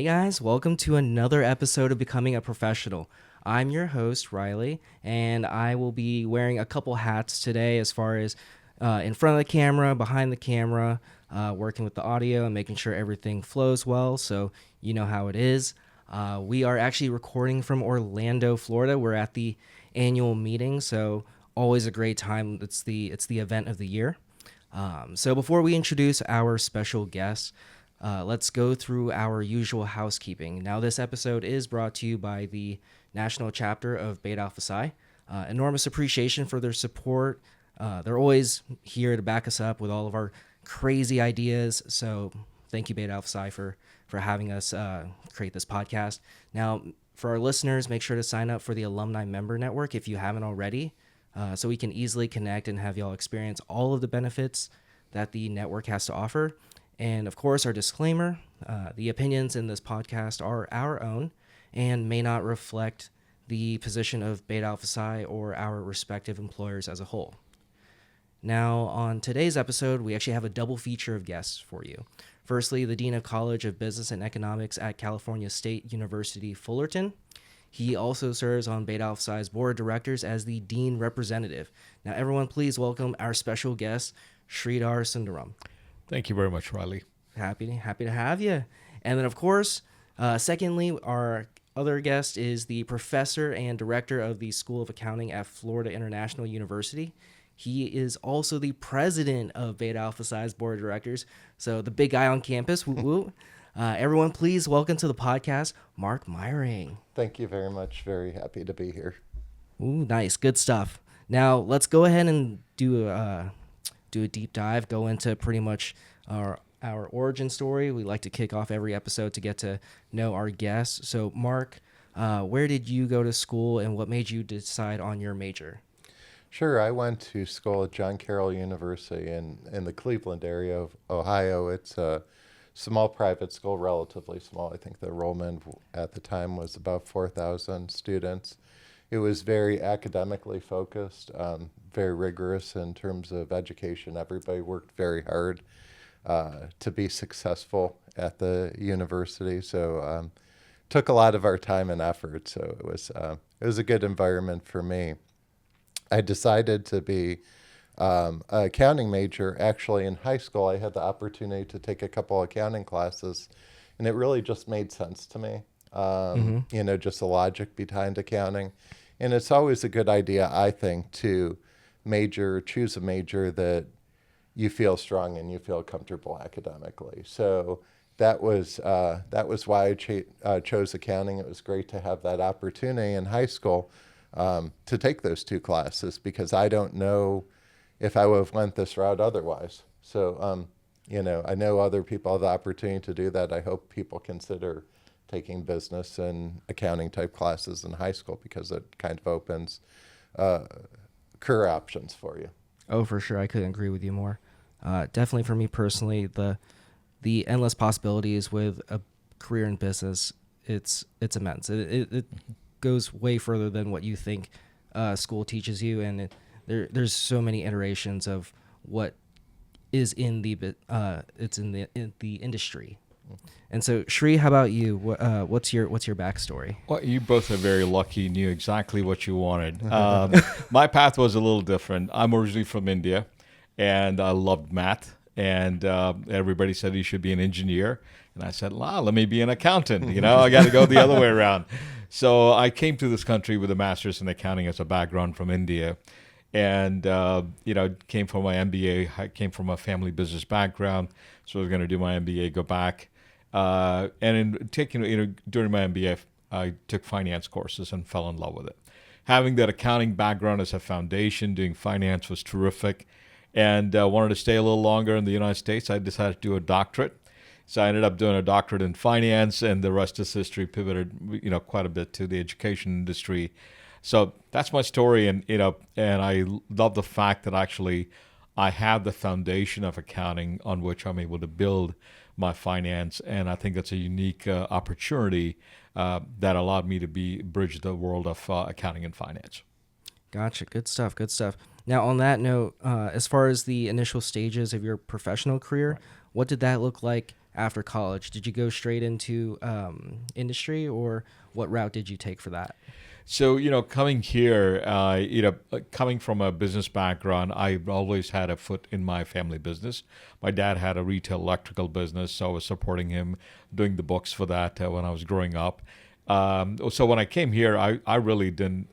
Hey guys, welcome to another episode of Becoming a Professional. I'm your host, Riley, and I will be wearing a couple hats today as far as in front of the camera, behind the camera, working with the audio and making sure everything flows well, so you know how it is. We are actually recording from Orlando, Florida. We're at the annual meeting, so always a great time. It's the event of the year. So before we introduce our special guests, let's go through our usual housekeeping. Now, this episode is brought to you by the National Chapter of Beta Alpha Psi. Enormous appreciation for their support. They're always here to back us up with all of our crazy ideas. So thank you, Beta Alpha Psi, for having us create this podcast. Now, for our listeners, make sure to sign up for the Alumni Member Network if you haven't already, so we can easily connect and have y'all experience all of the benefits that the network has to offer. And of course, our disclaimer, the opinions in this podcast are our own and may not reflect the position of Beta Alpha Psi or our respective employers as a whole. Now, on today's episode, we actually have a double feature of guests for you. Firstly, the Dean of College of Business and Economics at California State University, Fullerton. He also serves on Beta Alpha Psi's board of directors as the Dean Representative. Now, everyone, please welcome our special guest, Sridhar Sundaram. Thank you very much, Riley. Happy to have you. And then, of course, secondly, our other guest is the professor and director of the School of Accounting at Florida International University. He is also the president of Beta Alpha Psi's board of directors, so the big guy on campus. Woo woo. Everyone, please welcome to the podcast, Mark Myring. Thank you very much. Very happy to be here. Ooh, nice. Good stuff. Now, let's go ahead and do a deep dive, go into pretty much our origin story. We like to kick off every episode to get to know our guests. So, Mark, where did you go to school and what made you decide on your major? Sure. I went to school at John Carroll University in the Cleveland area of Ohio. It's a small private school, relatively small. I think the enrollment at the time was about 4,000 students. It was very academically focused, very rigorous in terms of education. Everybody worked very hard to be successful at the university. So took a lot of our time and effort. So it was a good environment for me. I decided to be an accounting major. Actually, in high school, I had the opportunity to take a couple accounting classes, and it really just made sense to me. Just the logic behind accounting. And it's always a good idea, I think, to choose a major that you feel strong and you feel comfortable academically. So that was why I chose accounting. It was great to have that opportunity in high school to take those two classes, because I don't know if I would have went this route otherwise. So, I know other people have the opportunity to do that. I hope people consider taking business and accounting type classes in high school, because it kind of opens career options for you. Oh, for sure. I couldn't agree with you more. Definitely for me personally, the endless possibilities with a career in business, it's immense. It goes way further than what you think school teaches you, and there's so many iterations of what is in the industry. And so, Shri, how about you? What's your backstory? Well, you both are very lucky. Knew exactly what you wanted. My path was a little different. I'm originally from India, and I loved math. And everybody said you should be an engineer, and I said, let me be an accountant. I got to go the other way around. So I came to this country with a master's in accounting as a background from India, and came from my MBA. I came from a family business background, so I was going to do my MBA, go back. And in taking, during my MBA, I took finance courses and fell in love with it. Having that accounting background as a foundation, doing finance was terrific, and wanted to stay a little longer in the United States. I decided to do a doctorate. So I ended up doing a doctorate in finance, and the rest is history. Pivoted, quite a bit to the education industry. So that's my story, and I love the fact that actually I have the foundation of accounting on which I'm able to build my finance, and I think that's a unique opportunity that allowed me to bridge the world of accounting and finance. Gotcha. Good stuff. Now, on that note, as far as the initial stages of your professional career, what did that look like after college? Did you go straight into industry, or what route did you take for that? So, coming here, coming from a business background, I've always had a foot in my family business. My dad had a retail electrical business, so I was supporting him, doing the books for that when I was growing up. So when I came here, I really didn't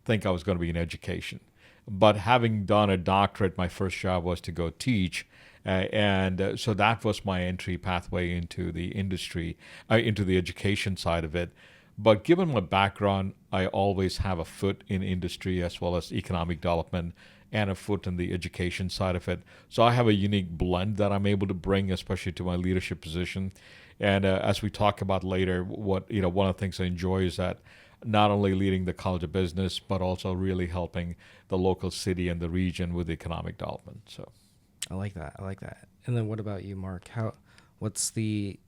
think I was going to be in education. But having done a doctorate, my first job was to go teach. So that was my entry pathway into the industry, into the education side of it. But given my background, I always have a foot in industry as well as economic development and a foot in the education side of it. So I have a unique blend that I'm able to bring, especially to my leadership position. And as we talk about later, one of the things I enjoy is that not only leading the College of Business, but also really helping the local city and the region with economic development. So I like that. I like that. And then what about you, Mark? What's the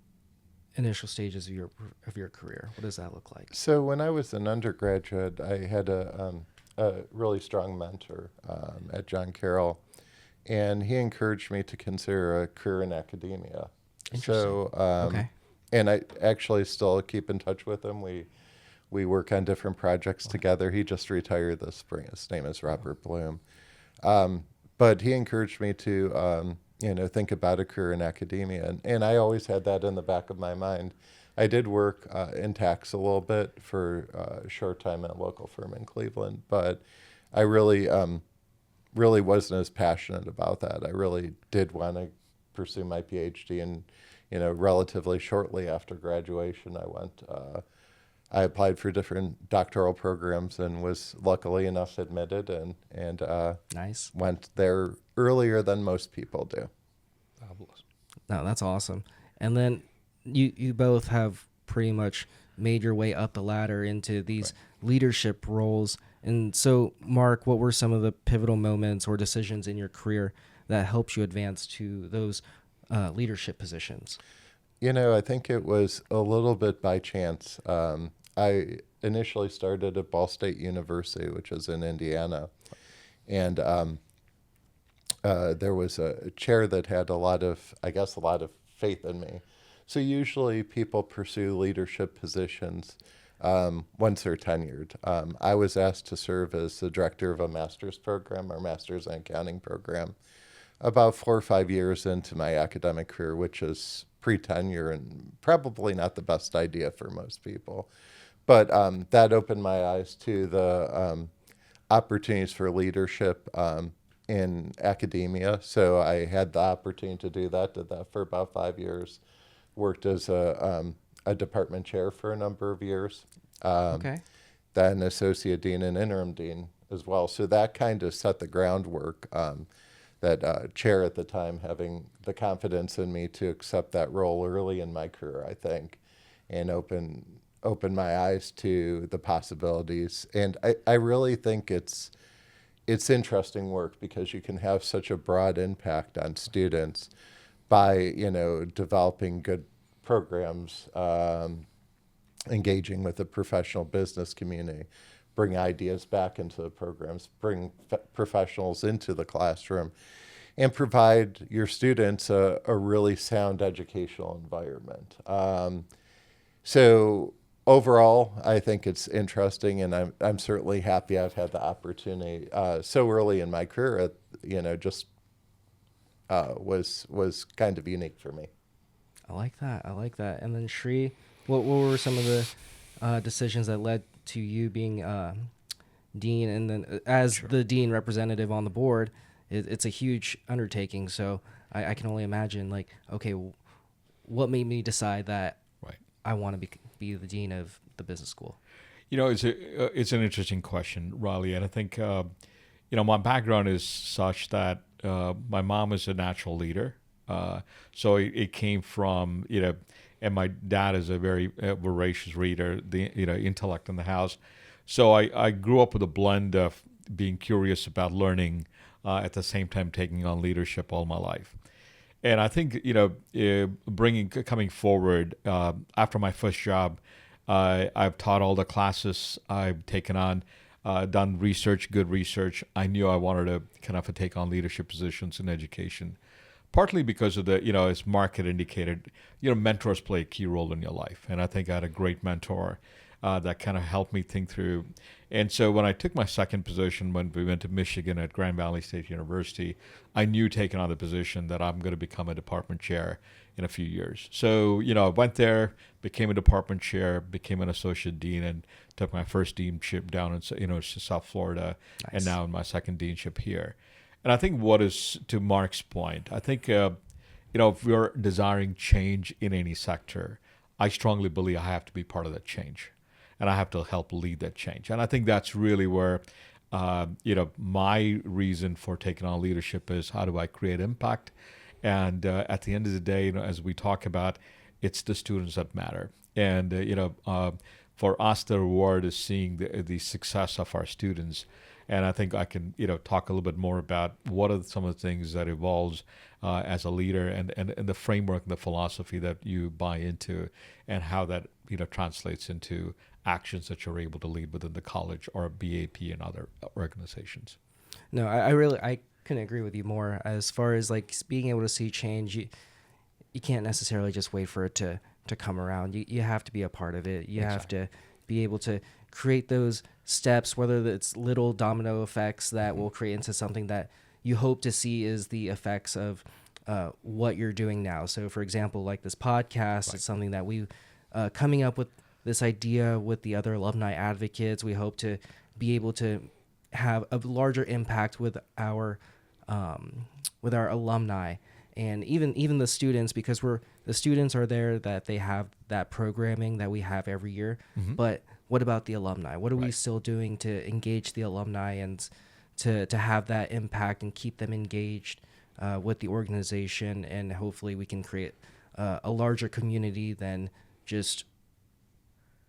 initial stages of your career? What does that look like? So when I was an undergraduate, I had a really strong mentor at John Carroll, and he encouraged me to consider a career in academia. So, Okay. And I actually still keep in touch with him. We work on different projects together. He just retired this spring. His name is Robert Bloom. But he encouraged me to, think about a career in academia. And I always had that in the back of my mind. I did work in tax a little bit for a short time at a local firm in Cleveland, but I really wasn't as passionate about that. I really did want to pursue my PhD, and relatively shortly after graduation, I applied for different doctoral programs and was luckily enough admitted, and Nice. went there earlier than most people do. fabulous. No, that's awesome. And then you both have pretty much made your way up the ladder into these leadership roles. And so, Mark, what were some of the pivotal moments or decisions in your career that helped you advance to those leadership positions? I think it was a little bit by chance. I initially started at Ball State University, which is in Indiana, and there was a chair that had a lot of faith in me. So usually people pursue leadership positions once they're tenured. I was asked to serve as the director of a master's program, or master's in accounting program, about 4 or 5 years into my academic career, which is pre-tenure and probably not the best idea for most people. But that opened my eyes to the opportunities for leadership in academia. So I had the opportunity to do that, did that for about 5 years, worked as a department chair for a number of years, Okay. then associate dean and interim dean as well. So that kind of set the groundwork, that chair at the time having the confidence in me to accept that role early in my career, I think, and open my eyes to the possibilities. And I really think it's interesting work because you can have such a broad impact on students by, developing good programs, engaging with the professional business community, bring ideas back into the programs, bring professionals into the classroom, and provide your students a really sound educational environment. So overall, I think it's interesting, and I'm certainly happy I've had the opportunity so early in my career. Was kind of unique for me. I like that. And then Shri, what were some of the decisions that led to you being dean? And then as the dean representative on the board, it's a huge undertaking. So I can only imagine, like, okay, what made me decide that I want to be the dean of the business school? It's an interesting question, Raleigh, and I think my background is such that my mom is a natural leader, so it came from and my dad is a very voracious reader, the intellect in the house. So I grew up with a blend of being curious about learning, at the same time taking on leadership all my life. And I think, coming forward, after my first job, I've taught all the classes I've taken on, done research, good research. I knew I wanted to kind of take on leadership positions in education. partly because of the, as Mark had indicated, mentors play a key role in your life. And I think I had a great mentor that kind of helped me think through. And so when I took my second position, when we went to Michigan at Grand Valley State University, I knew taking on the position that I'm going to become a department chair in a few years. So, I went there, became a department chair, became an associate dean, and took my first deanship down in, South Florida, Nice. and now in my second deanship here. And I think what is, to Mark's point, I think, if we're desiring change in any sector, I strongly believe I have to be part of that change, and I have to help lead that change. And I think that's really where, my reason for taking on leadership is, how do I create impact? And at the end of the day, as we talk about, it's the students that matter. And, for us, the reward is seeing the success of our students. And I think I can, talk a little bit more about what are some of the things that evolves as a leader, and the framework and the philosophy that you buy into, and how that, translates into actions that you're able to lead within the college or BAP and other organizations. No, I couldn't agree with you more. As far as like being able to see change, you can't necessarily just wait for it to come around. You have to be a part of it. You have to be able to create those steps, whether it's little domino effects that will create into something that you hope to see is the effects of what you're doing now. So, for example, like this podcast, it's something that we coming up with this idea with the other alumni advocates. We hope to be able to have a larger impact with our alumni, and even the students, because the students are there, that they have that programming that we have every year. But what about the alumni? What are we still doing to engage the alumni and to have that impact and keep them engaged with the organization? And hopefully we can create a larger community than just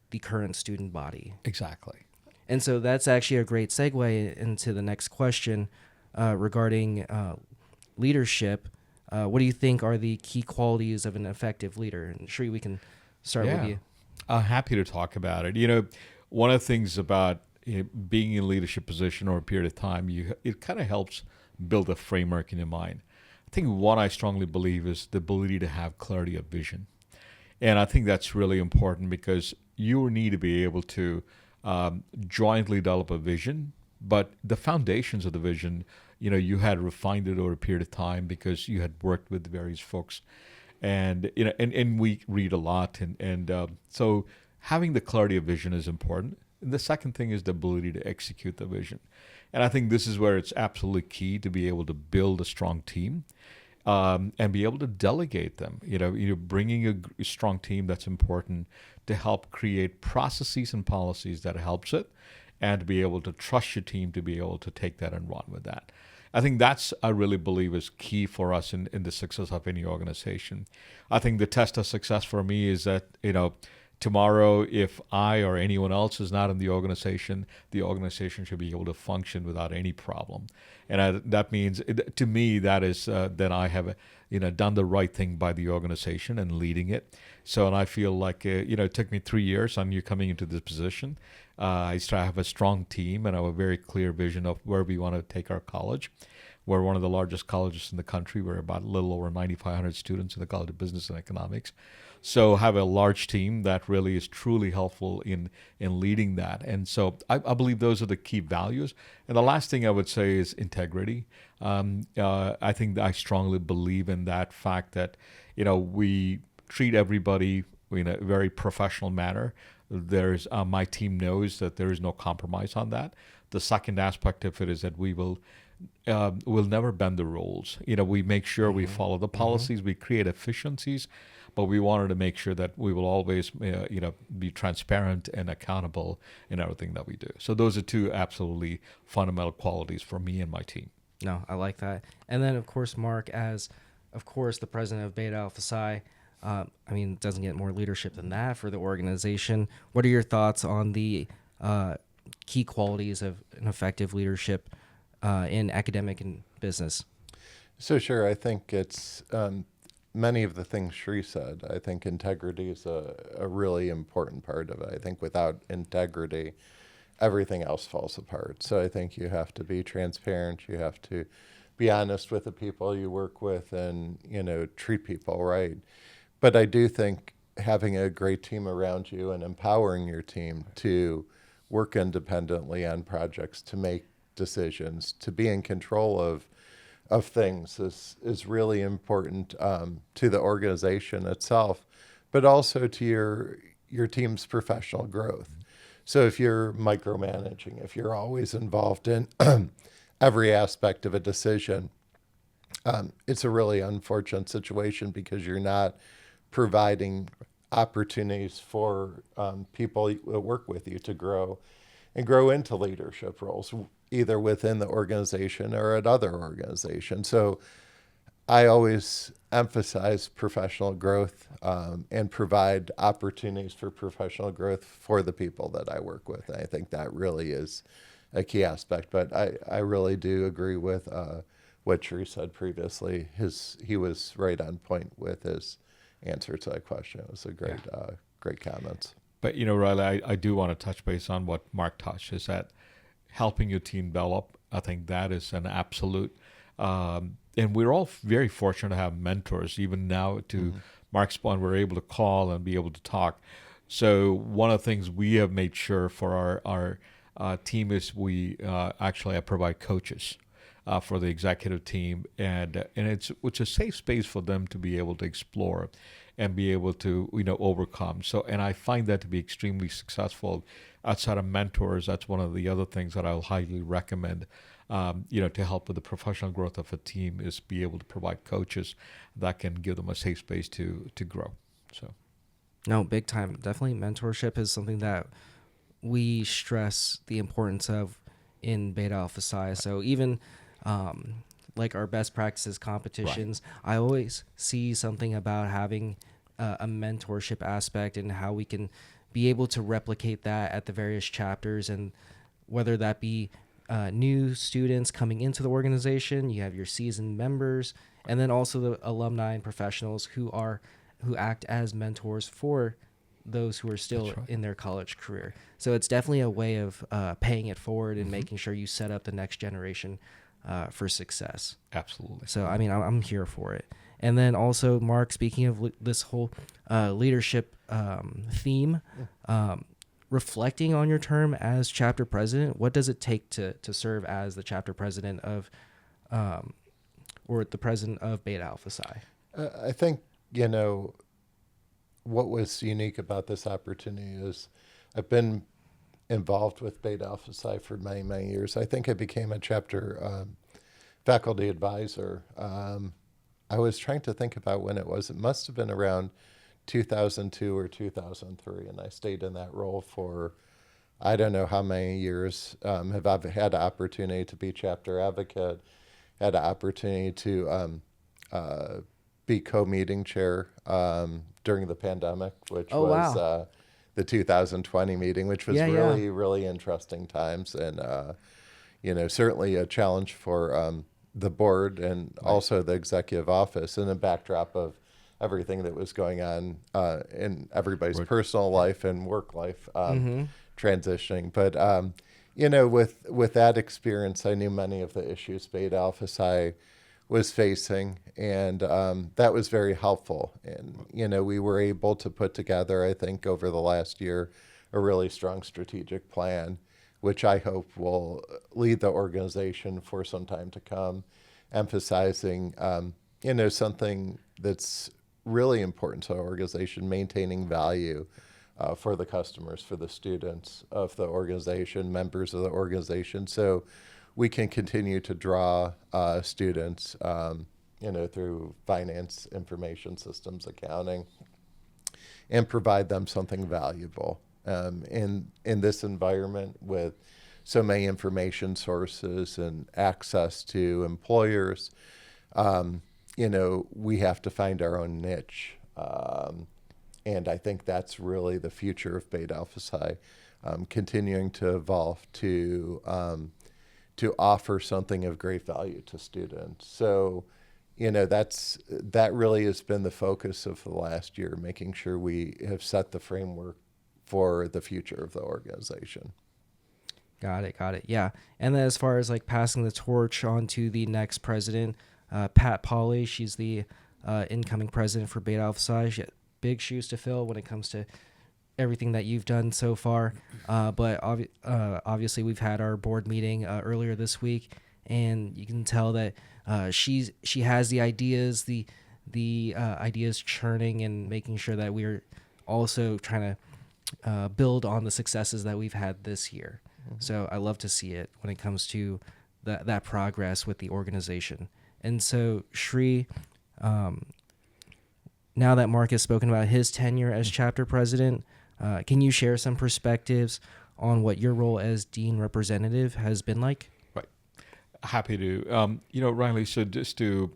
the current student body. Exactly. And so that's actually a great segue into the next question regarding leadership. What do you think are the key qualities of an effective leader? And Sri, we can start with you. I'm happy to talk about it. One of the things about being in a leadership position over a period of time, it kind of helps build a framework in your mind. I think what I strongly believe is the ability to have clarity of vision. And I think that's really important, because you need to be able to jointly develop a vision, but the foundations of the vision, you had refined it over a period of time because you had worked with various folks, and and we read a lot, and so having the clarity of vision is important. And the second thing is the ability to execute the vision, and I think this is where it's absolutely key to be able to build a strong team. And be able to delegate them. Bringing a strong team, that's important to help create processes and policies that helps it, and to be able to trust your team to be able to take that and run with that. I think that's, I really believe, is key for us in the success of any organization. I think the test of success for me is that, tomorrow, if I or anyone else is not in the organization should be able to function without any problem. And that means, to me, that is that I have, done the right thing by the organization and leading it. So, and I feel like, it took me 3 years on you coming into this position. I have a strong team, and I have a very clear vision of where we want to take our college. We're one of the largest colleges in the country. We're about a little over 9,500 students in the College of Business and Economics. So have a large team that really is truly helpful in leading that. And so I believe those are the key values. And the last thing I would say is integrity. I think I strongly believe in that fact that, we treat everybody in a very professional manner. There's my team knows that there is no compromise on that. The second aspect of it is that we'll never bend the rules. We make sure we follow the policies, we create efficiencies, but we wanted to make sure that we will always, be transparent and accountable in everything that we do. So those are two absolutely fundamental qualities for me and my team. No, I like that. And then, of course, Mark, as, of course, the president of Beta Alpha Psi, it doesn't get more leadership than that for the organization. What are your thoughts on the key qualities of an effective leadership in academic and business? So sure, I think it's many of the things Sri said. I think integrity is a really important part of it. I think without integrity, everything else falls apart. So I think you have to be transparent. You have to be honest with the people you work with and, treat people right. But I do think having a great team around you and empowering your team to work independently on projects, to make decisions, to be in control of things is really important to the organization itself, but also to your team's professional growth. So if you're micromanaging, if you're always involved in every aspect of a decision, it's a really unfortunate situation because you're not providing opportunities for people that work with you to grow and grow into leadership roles, either within the organization or at other organizations. So I always emphasize professional growth and provide opportunities for professional growth for the people that I work with. And I think that really is a key aspect. But I really do agree with what Tree said previously. He was right on point with his answer to that question. It was a great comments. But, Riley, I do want to touch base on what Mark touched, is that helping your team develop, I think that is an absolute. And we're all very fortunate to have mentors. Even now, to Mark's point, we're able to call and be able to talk. So one of the things we have made sure for our team is we actually provide coaches for the executive team, and it's a safe space for them to be able to explore and be able to overcome. So, and I find that to be extremely successful. Outside of mentors, that's one of the other things that I'll highly recommend. To help with the professional growth of a team is be able to provide coaches that can give them a safe space to grow. So, no, big time. Definitely, mentorship is something that we stress the importance of in Beta Alpha Psi. So even like our best practices competitions, I always see something about having a mentorship aspect and how we can be able to replicate that at the various chapters, and whether that be new students coming into the organization, you have your seasoned members, and then also the alumni and professionals who act as mentors for those who are still in their college career. So it's definitely a way of paying it forward and making sure you set up the next generation for success. Absolutely. So, I mean, I'm here for it. And then also, Mark, speaking of this whole leadership theme, reflecting on your term as chapter president, what does it take to serve as the chapter president of, or the president of Beta Alpha Psi? I think, what was unique about this opportunity is I've been involved with Beta Alpha Psi for many, many years. I think I became a chapter faculty advisor. I was trying to think about when it was. It must have been around 2002 or 2003, and I stayed in that role for I don't know how many years. I've had the opportunity to be chapter advocate, had the opportunity to be co-meeting chair during the pandemic, which was the 2020 meeting, which was really interesting times, and certainly a challenge for the board and also the executive office in the backdrop of everything that was going on in everybody's personal life and work life transitioning. But with that experience, I knew many of the issues Beta Alpha Psi was facing, and that was very helpful. And we were able to put together, I think, over the last year, a really strong strategic plan, which I hope will lead the organization for some time to come, emphasizing something that's really important to our organization, maintaining value for the customers, for the students of the organization, members of the organization, so we can continue to draw students, through finance, information systems, accounting, and provide them something valuable. In this environment with so many information sources and access to employers, we have to find our own niche. And I think that's really the future of Beta Alpha Psi, continuing to evolve to offer something of great value to students. So, that really has been the focus of the last year, making sure we have set the framework for the future of the organization. Got it. Got it. Yeah. And then as far as like passing the torch on to the next president, Pat Pauley, she's the incoming president for Beta Alpha Psi. She had big shoes to fill when it comes to everything that you've done so far. But obviously, we've had our board meeting earlier this week, and you can tell that she has the ideas churning and making sure that we're also trying to build on the successes that we've had this year. So I love to see it when it comes to that progress with the organization. And so Shri, now that Mark has spoken about his tenure as chapter president, can you share some perspectives on what your role as dean representative has been like? Right. Happy to. Riley, so just to,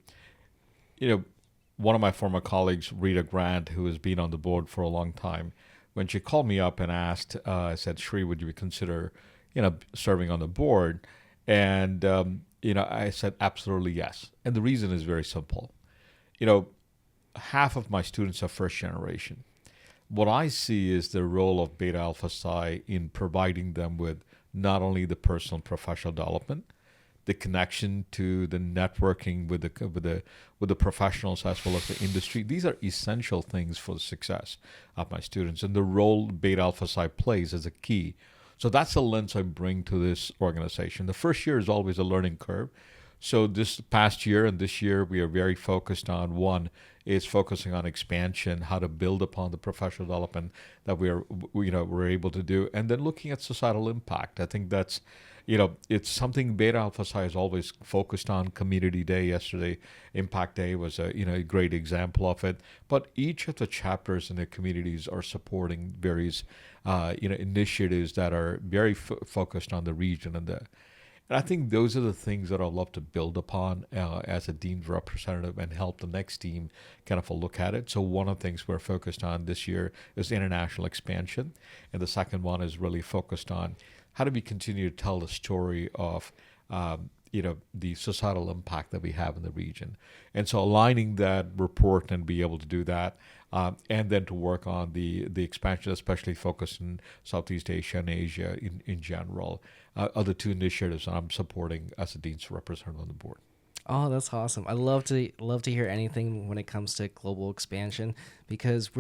one of my former colleagues, Rita Grant, who has been on the board for a long time, when she called me up and asked, said, Shri, would you consider, serving on the board? And, I said, absolutely yes. And the reason is very simple. Half of my students are first generation. What I see is the role of Beta Alpha Psi in providing them with not only the personal and professional development, the connection to the networking with the professionals as well as the industry. These are essential things for the success of my students, and the role Beta Alpha Psi plays is a key. So that's the lens I bring to this organization. The first year is always a learning curve. So this past year and this year, we are very focused on, one is focusing on expansion, how to build upon the professional development that we're able to do, and then looking at societal impact. I think that's, it's something Beta Alpha Psi has always focused on. Community Day yesterday, Impact Day was a great example of it. But each of the chapters in the communities are supporting various initiatives that are very focused on the region and I think those are the things that I'd love to build upon as a dean's representative and help the next team kind of look at it. So one of the things we're focused on this year is international expansion. And the second one is really focused on how do we continue to tell the story of the societal impact that we have in the region. And so aligning that report and be able to do that, and then to work on the expansion, especially focused in Southeast Asia and Asia in general, are the two initiatives I'm supporting as a dean's representative on the board. Oh, that's awesome. I love to hear anything when it comes to global expansion, because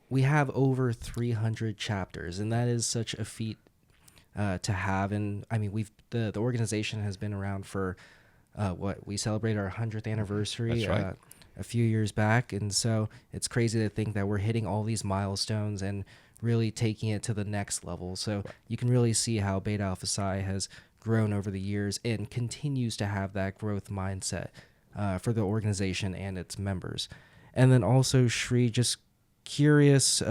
we have over 300 chapters, and that is such a feat to have. And I mean, the organization has been around for we celebrated our 100th anniversary. That's right. A few years back, and so it's crazy to think that we're hitting all these milestones and really taking it to the next level. So you can really see how Beta Alpha Psi has grown over the years and continues to have that growth mindset for the organization and its members. And then also, Shri, just curious,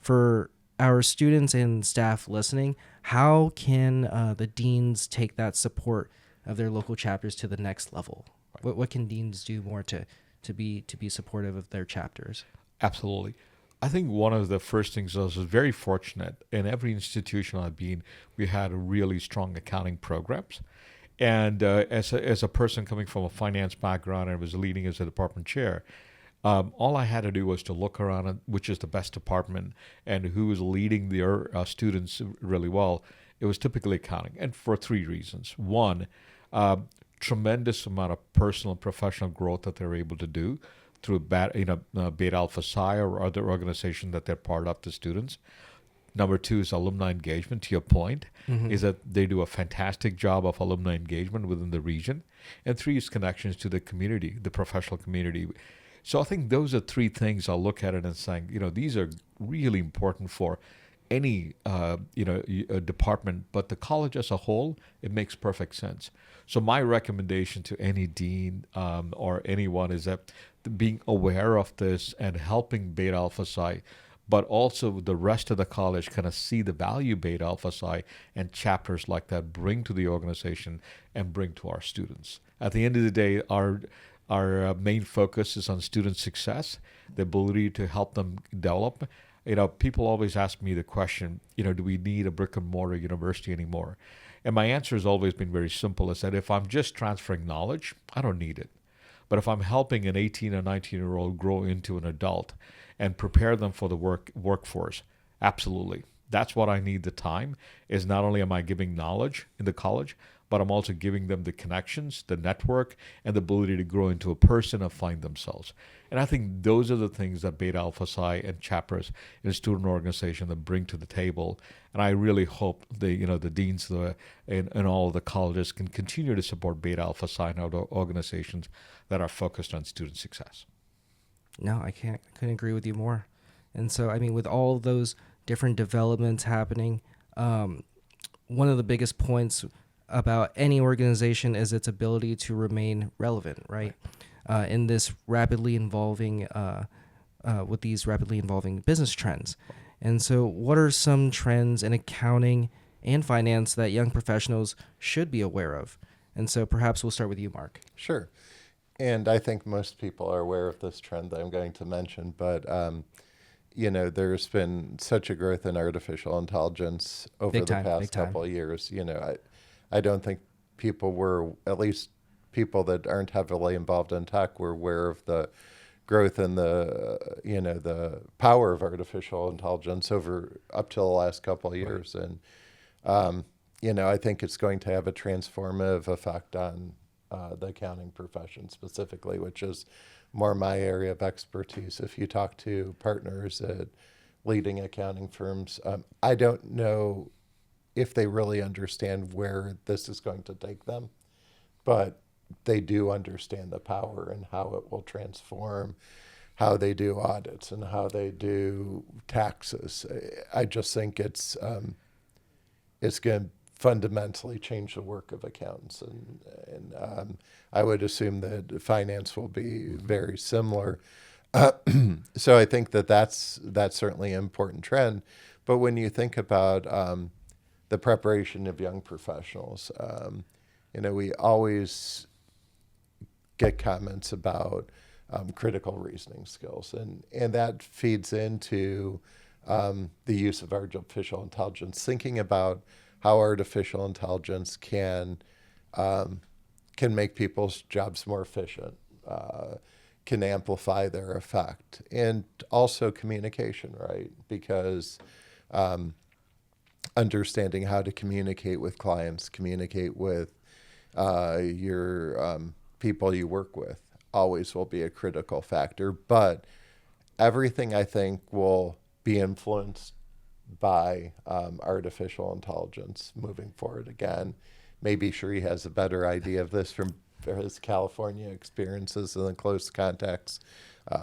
for our students and staff listening, how can the deans take that support of their local chapters to the next level? What can deans do more to be supportive of their chapters? Absolutely. I think one of the first things I was very fortunate in every institution I've been, we had really strong accounting programs. And as a person coming from a finance background and was leading as a department chair, all I had to do was to look around at which is the best department and who is leading their students really well. It was typically accounting, and for three reasons. One, tremendous amount of personal and professional growth that they're able to do through Beta Alpha Psi or other organization that they're part of, the students. Number two is alumni engagement, to your point, is that they do a fantastic job of alumni engagement within the region. And three is connections to the community, the professional community. So I think those are three things I'll look at it and saying, these are really important for any department, but the college as a whole, it makes perfect sense. So my recommendation to any dean or anyone is that being aware of this and helping Beta Alpha Psi, but also the rest of the college kind of see the value Beta Alpha Psi and chapters like that bring to the organization and bring to our students. At the end of the day, our main focus is on student success, the ability to help them develop. People always ask me the question, do we need a brick and mortar university anymore? And my answer has always been very simple, is that if I'm just transferring knowledge, I don't need it. But if I'm helping an 18 or 19-year-old grow into an adult and prepare them for the workforce, absolutely. that's what I need the time, is not only am I giving knowledge in the college, but I'm also giving them the connections, the network, and the ability to grow into a person and find themselves. And I think those are the things that Beta Alpha Psi and chapters in a student organization that bring to the table. And I really hope the deans and all of the colleges can continue to support Beta Alpha Psi and other organizations that are focused on student success. No, I couldn't agree with you more. And so, I mean, with all those different developments happening, one of the biggest points about any organization is its ability to remain relevant, right? In this rapidly evolving, with these rapidly evolving business trends. And so what are some trends in accounting and finance that young professionals should be aware of? And so perhaps we'll start with you, Mark. Sure. And I think most people are aware of this trend that I'm going to mention, but there's been such a growth in artificial intelligence over the past couple of years. I don't think people were, at least people that aren't heavily involved in tech, were aware of the growth in the power of artificial intelligence up till the last couple of years. Right. And, I think it's going to have a transformative effect on the accounting profession specifically, which is more my area of expertise. If you talk to partners at leading accounting firms, I don't know if they really understand where this is going to take them, but they do understand the power and how it will transform how they do audits and how they do taxes. I just think it's going to fundamentally change the work of accountants, and I would assume that finance will be very similar. So I think that's certainly an important trend. But when you think about the preparation of young professionals, we always get comments about critical reasoning skills, and that feeds into the use of artificial intelligence, thinking about how artificial intelligence can make people's jobs more efficient, can amplify their effect, and also communication, right? Because understanding how to communicate with clients, communicate with your people you work with, always will be a critical factor. But everything, I think, will be influenced by artificial intelligence moving forward. Again, maybe Sri has a better idea of this from his California experiences and the close contacts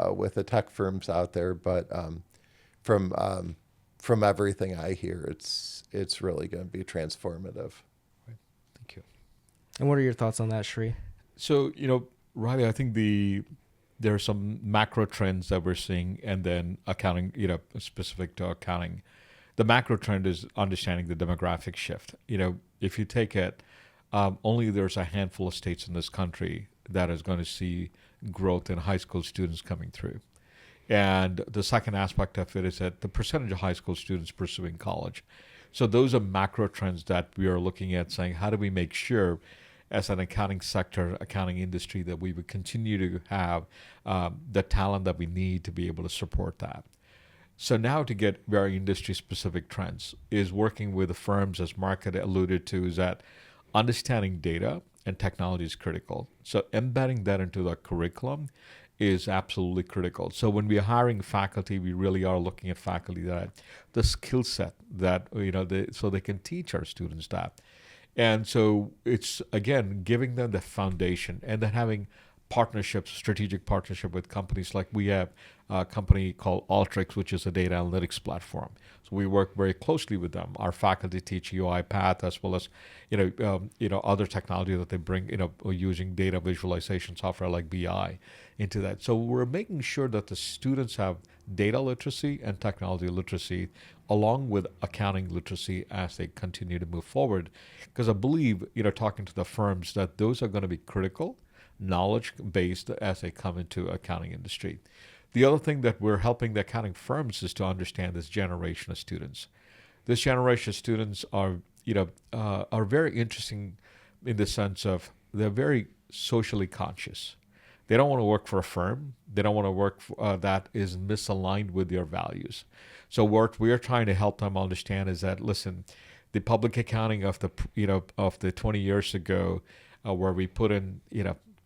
with the tech firms out there. But from everything I hear, it's really going to be transformative. Right. Thank you. And what are your thoughts on that, Sri? So, Riley, I think there are some macro trends that we're seeing, and then accounting, specific to accounting. The macro trend is understanding the demographic shift. If you take it, only there's a handful of states in this country that is going to see growth in high school students coming through. And the second aspect of it is that the percentage of high school students pursuing college. So those are macro trends that we are looking at, saying, how do we make sure as an accounting sector, accounting industry, that we would continue to have the talent that we need to be able to support that. So now to get very industry-specific trends is working with the firms, as Mark had alluded to, is that understanding data and technology is critical. So embedding that into the curriculum is absolutely critical. So when we are hiring faculty, we really are looking at faculty that the skill set that, so they can teach our students that. And so it's, again, giving them the foundation and then having partnerships, strategic partnership with companies. Like we have a company called Alteryx, which is a data analytics platform. So we work very closely with them. Our faculty teach UiPath as well as, other technology that they bring, using data visualization software like BI into that. So we're making sure that the students have data literacy and technology literacy along with accounting literacy as they continue to move forward. Because I believe, talking to the firms, that those are going to be critical, knowledge-based as they come into accounting industry. The other thing that we're helping the accounting firms is to understand this generation of students. This generation of students are very interesting in the sense of they're very socially conscious. They don't want to work for a firm. They don't want to work that is misaligned with their values. So what we're trying to help them understand is that, listen, the public accounting of the 20 years ago, where we put in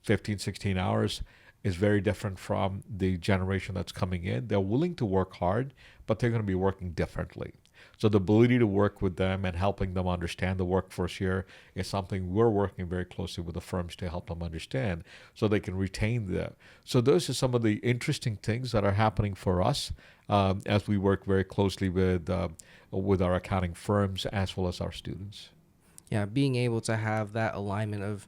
15, 16 hours, is very different from the generation that's coming in. They're willing to work hard, but they're going to be working differently. So the ability to work with them and helping them understand the workforce here is something we're working very closely with the firms to help them understand so they can retain them. So those are some of the interesting things that are happening for us as we work very closely with our accounting firms as well as our students. Yeah, being able to have that alignment of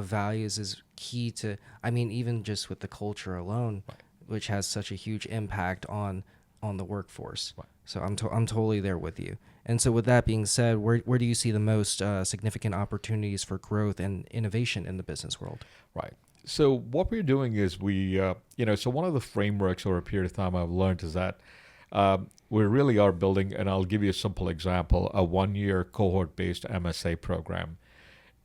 values is key to, I mean, even just with the culture alone, Right. which has such a huge impact on the workforce. Right. So I'm totally there with you. And so with that being said, where do you see the most significant opportunities for growth and innovation in the business world? Right. So what we're doing is so one of the frameworks over a period of time I've learned is that we really are building, and I'll give you a simple example, a 1-year cohort-based MSA program.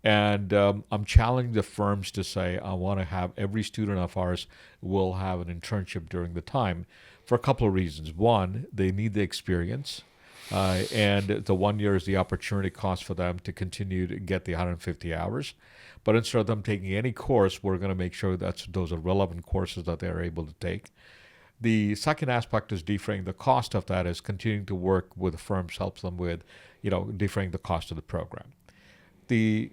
And I'm challenging the firms to say, I want to have every student of ours will have an internship during the time for a couple of reasons. One, they need the experience. And the 1 year is the opportunity cost for them to continue to get the 150 hours. But instead of them taking any course, we're going to make sure that those are relevant courses that they're able to take. The second aspect is defraying the cost of that is continuing to work with the firms, helps them with, defraying the cost of the program. The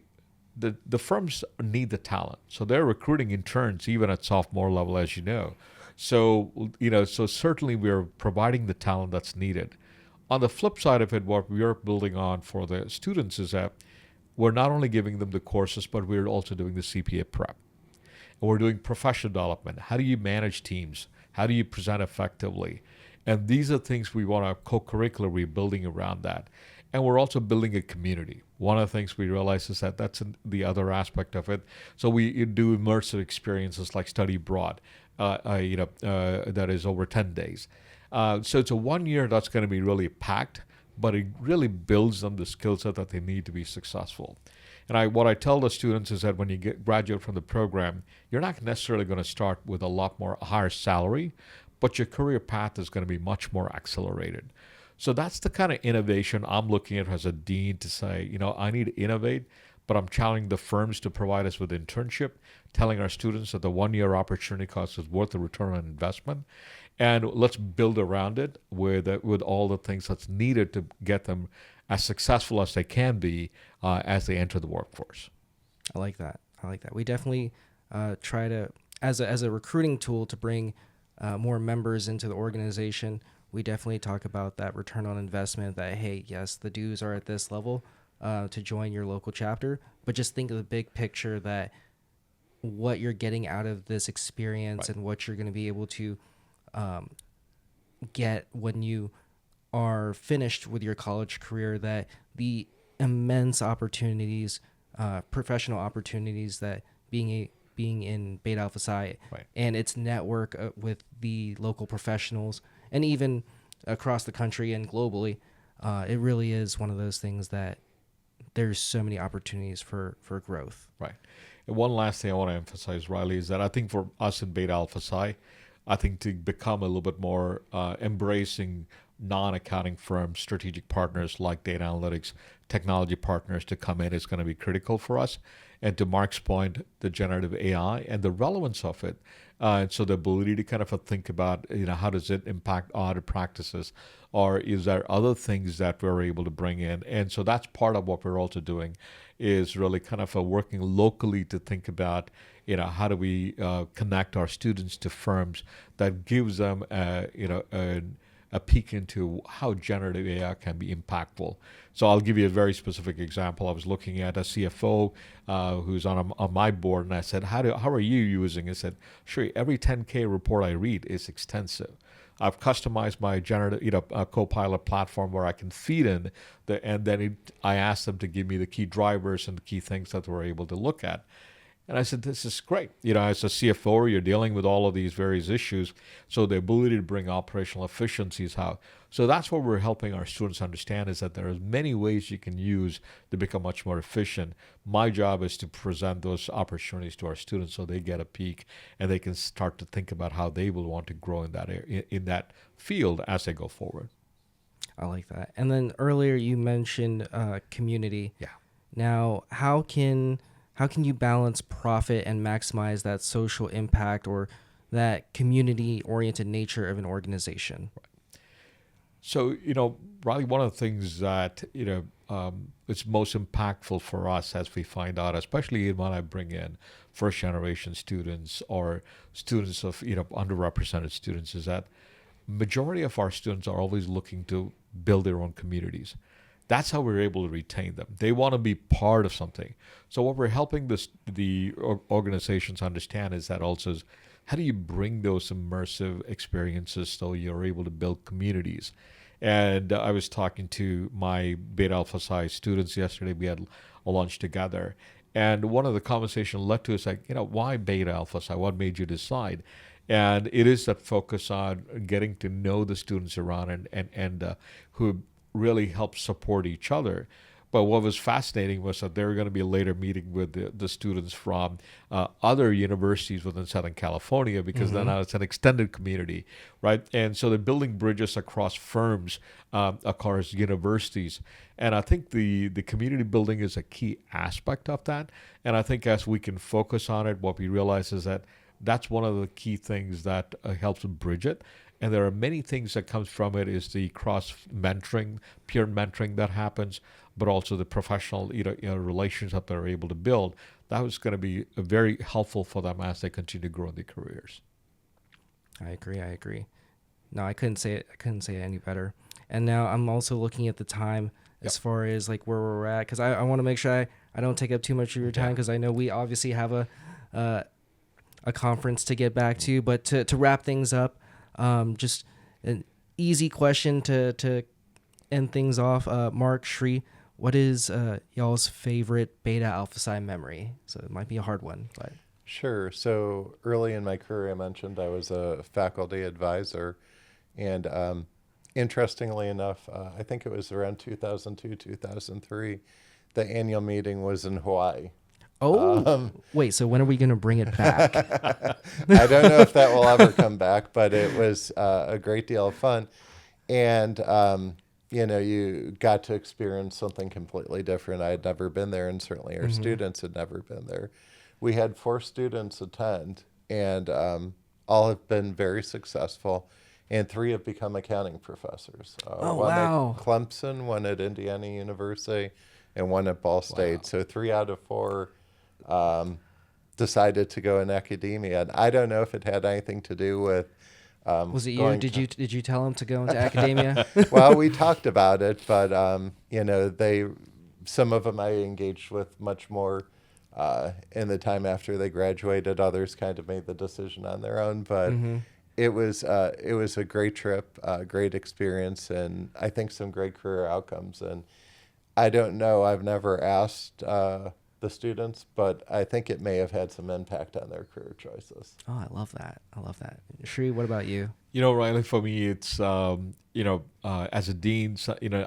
firms need the talent. So they're recruiting interns even at sophomore level, as you know. So certainly we're providing the talent that's needed. On the flip side of it, what we're building on for the students is that we're not only giving them the courses, but we're also doing the CPA prep. And we're doing professional development. How do you manage teams? How do you present effectively? And these are things we want to co-curricularly building around that. And we're also building a community. One of the things we realize is that that's the other aspect of it. So we do immersive experiences like study abroad, that is over 10 days. So it's a 1 year that's going to be really packed, but it really builds them the skill set that they need to be successful. And what I tell the students is that when you graduate from the program, you're not necessarily going to start with a higher salary, but your career path is going to be much more accelerated. So that's the kind of innovation I'm looking at as a dean to say, I need to innovate, but I'm challenging the firms to provide us with internship, telling our students that the 1 year opportunity cost is worth the return on investment. And let's build around it with all the things that's needed to get them as successful as they can be as they enter the workforce. I like that. We definitely try to, as a recruiting tool to bring more members into the organization, we definitely talk about that return on investment, that, hey, yes, the dues are at this level to join your local chapter, but just think of the big picture, that what you're getting out of this experience and what you're going to be able to get when you are finished with your college career, that the immense opportunities, professional opportunities that being in Beta Alpha Psi and its network with the local professionals and even across the country and globally, it really is one of those things that there's so many opportunities for growth. Right. And one last thing I want to emphasize, Riley, is that I think for us in Beta Alpha Psi, I think to become a little bit more embracing non-accounting firms, strategic partners like data analytics, technology partners to come in is going to be critical for us. And to Mark's point, the generative AI and the relevance of it. And so the ability to kind of think about, how does it impact audit practices? Or is there other things that we're able to bring in? And so that's part of what we're also doing, is really kind of working locally to think about, how do we connect our students to firms that gives them, a peek into how generative AI can be impactful. So I'll give you a very specific example. I was looking at a CFO who's on my board, and I said, how are you using it? He said, sure, every 10K report I read is extensive. I've customized my generative, Copilot platform where I can feed in and then I asked them to give me the key drivers and the key things that we're able to look at. And I said, this is great. As a CFO, you're dealing with all of these various issues. So the ability to bring operational efficiencies out. So that's what we're helping our students understand, is that there are many ways you can use to become much more efficient. My job is to present those opportunities to our students so they get a peek and they can start to think about how they will want to grow in that area, in that field as they go forward. I like that. And then earlier you mentioned community. Yeah. Now, how can you balance profit and maximize that social impact or that community-oriented nature of an organization? So, Riley, one of the things that, it's most impactful for us as we find out, especially when I bring in first generation students or students of, underrepresented students, is that majority of our students are always looking to build their own communities. That's how we're able to retain them. They want to be part of something. So what we're helping the organizations understand is that also is, how do you bring those immersive experiences so you're able to build communities? And I was talking to my Beta Alpha Psi students yesterday. We had a lunch together. And one of the conversation led to is like, why Beta Alpha Psi? What made you decide? And it is that focus on getting to know the students around and who really help support each other. But what was fascinating was that they were going to be later meeting with the students from other universities within Southern California, because then it's an extended community, right? And so they're building bridges across firms, across universities. And I think the community building is a key aspect of that. And I think as we can focus on it, what we realize is that that's one of the key things that helps bridge it. And there are many things that comes from it, is the cross mentoring, peer mentoring that happens, but also the professional relations that they're able to build. That was going to be very helpful for them as they continue to grow in their careers. I agree. No, I couldn't say it any better. And now I'm also looking at the time as far as like where we're at, because I want to make sure I don't take up too much of your time, because I know we obviously have a conference to get back to. But to wrap things up, just an easy question to end things off. Mark, Shri, what is y'all's favorite Beta Alpha Psi memory? So it might be a hard one, but Sure. So early in my career, I mentioned I was a faculty advisor. And interestingly enough, I think it was around 2002, 2003, the annual meeting was in Hawaii. Wait, so when are we going to bring it back? I don't know if that will ever come back, but it was a great deal of fun. And, you got to experience something completely different. I had never been there, and certainly our students had never been there. We had 4 students attend, and all have been very successful, and 3 have become accounting professors. One wow. at Clemson, one at Indiana University, and one at Ball State. Wow. So 3 out of 4 decided to go in academia. And I don't know if it had anything to do with Was it you? Did you tell him to go into academia? well, we talked about it, but some of them I engaged with much more in the time after they graduated. Others kind of made the decision on their own, but it was a great trip, great experience, and I think some great career outcomes. And I don't know, I've never asked the students, but I think it may have had some impact on their career choices. Oh, I love that. Shri, what about you? Riley, for me, it's, as a dean,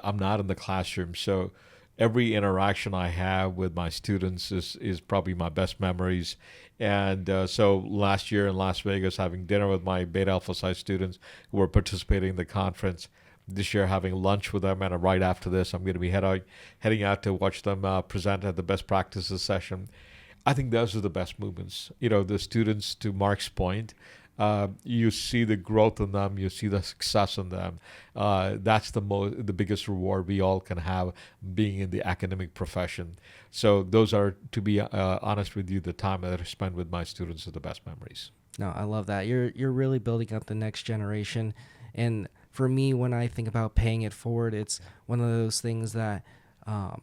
I'm not in the classroom. So every interaction I have with my students is probably my best memories. And so last year in Las Vegas, having dinner with my Beta Alpha Psi students who were participating in the conference, this year having lunch with them, and right after this, I'm going to be heading out to watch them present at the best practices session. I think those are the best movements. The students, to Mark's point, you see the growth in them, you see the success in them. That's the biggest reward we all can have being in the academic profession. So those are, to be honest with you, the time that I spend with my students are the best memories. No, I love that. You're really building up the next generation. And for me, when I think about paying it forward, it's one of those things that I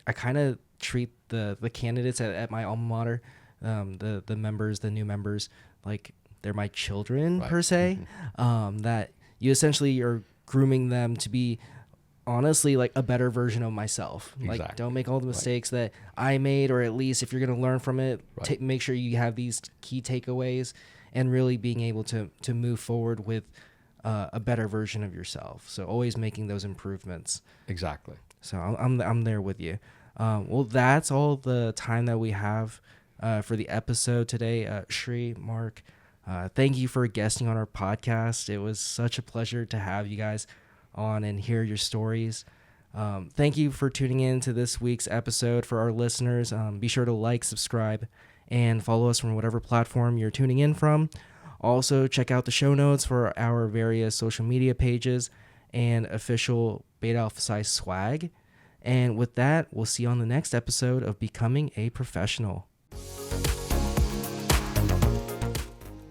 kind of treat the candidates at my alma mater, the members, the new members, like they're my children, right, per se. That you essentially are grooming them to be honestly like a better version of myself. Like, Exactly. don't make all the mistakes that I made, or at least if you're going to learn from it, Right. make sure you have these key takeaways and really being able to move forward with a better version of yourself. So always making those improvements. Exactly. So I'm there with you. Well, that's all the time that we have for the episode today. Shri, Mark, thank you for guesting on our podcast. It was such a pleasure to have you guys on and hear your stories. Thank you for tuning in to this week's episode. For our listeners, be sure to like, subscribe, and follow us from whatever platform you're tuning in from. Also, check out the show notes for our various social media pages and official Beta Alpha Psi swag. And with that, we'll see you on the next episode of Becoming a Professional.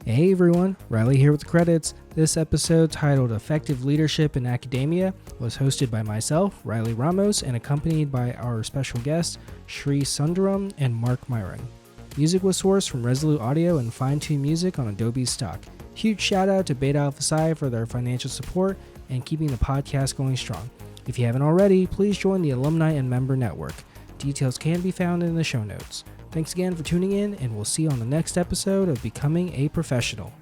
Hey everyone, Riley here with the credits. This episode, titled Effective Leadership in Academia, was hosted by myself, Riley Ramos, and accompanied by our special guests, Shri Sundaram and Mark Myring. Music was sourced from Resolute Audio and Fine Tune Music on Adobe Stock. Huge shout out to Beta Alpha Psi for their financial support and keeping the podcast going strong. If you haven't already, please join the alumni and member network. Details can be found in the show notes. Thanks again for tuning in, and we'll see you on the next episode of Becoming a Professional.